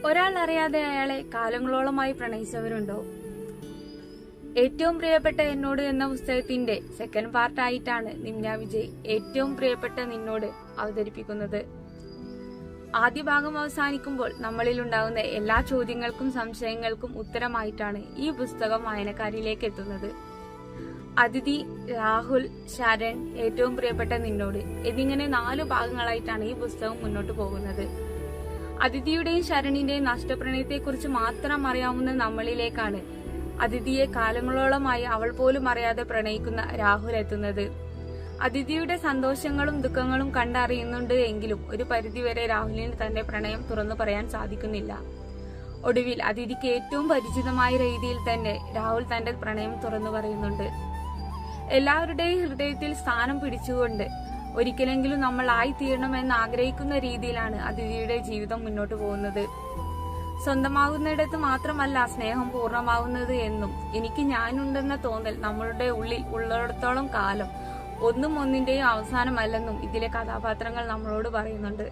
ഒരാൾ അറിയാതെ അയാളെ കാലങ്ങളോളമായി പ്രണയിച്ചവരുണ്ടോ? ഏറ്റവും പ്രിയപ്പെട്ട എന്നോട് എന്ന പുസ്തകത്തിന്റെ സെക്കൻഡ് പാർട്ടായിട്ടാണ് നിമ്ന വിജയ് ഏറ്റവും പ്രിയപ്പെട്ട നിന്നോട് അവതരിപ്പിക്കുന്നത്. ആദ്യ ഭാഗം അവസാനിക്കുമ്പോൾ നമ്മളിൽ ഉണ്ടാകുന്ന എല്ലാ ചോദ്യങ്ങൾക്കും സംശയങ്ങൾക്കും ഉത്തരമായിട്ടാണ് ഈ പുസ്തകം വായനക്കാരിലേക്ക് എത്തുന്നത്. അതിഥി, രാഹുൽ, ശരൺ, ഏറ്റവും പ്രിയപ്പെട്ട നിന്നോട് എന്നിങ്ങനെ 4 ഭാഗങ്ങളായിട്ടാണ് ഈ പുസ്തകം മുന്നോട്ട് പോകുന്നത്. അതിഥിയുടെയും ശരണിന്റെയും നഷ്ടപ്രണയത്തെക്കുറിച്ച് മാത്രം അറിയാവുന്ന നമ്മളിലേക്കാണ് അതിഥിയെ കാലങ്ങളോളമായി അവൾ പോലും അറിയാതെ പ്രണയിക്കുന്ന രാഹുൽ എത്തുന്നത്. അതിഥിയുടെ സന്തോഷങ്ങളും ദുഃഖങ്ങളും കണ്ടറിയുന്നുണ്ട് എങ്കിലും ഒരു പരിധിവരെ രാഹുലിന് തന്റെ പ്രണയം തുറന്നു പറയാൻ സാധിക്കുന്നില്ല. ഒടുവിൽ അതിഥിക്ക് ഏറ്റവും പരിചിതമായ രീതിയിൽ തന്നെ രാഹുൽ തന്റെ പ്രണയം തുറന്നു പറയുന്നുണ്ട്. എല്ലാവരുടെയും ഹൃദയത്തിൽ സ്ഥാനം പിടിച്ചുകൊണ്ട് ഒരിക്കലെങ്കിലും നമ്മൾ ആയിത്തീരണമെന്ന് ആഗ്രഹിക്കുന്ന രീതിയിലാണ് അതിഥിയുടെ ജീവിതം മുന്നോട്ട് പോകുന്നത്. സ്വന്തമാകുന്നിടത്ത് മാത്രമല്ല സ്നേഹം പൂർണ്ണമാകുന്നത് എന്നും എനിക്ക് ഞാനുണ്ടെന്ന തോന്നൽ നമ്മളുടെ ഉള്ളിൽ ഉള്ളിടത്തോളം കാലം ഒന്നും ഒന്നിന്റെയും അവസാനമല്ലെന്നും ഇതിലെ കഥാപാത്രങ്ങൾ നമ്മളോട് പറയുന്നുണ്ട്.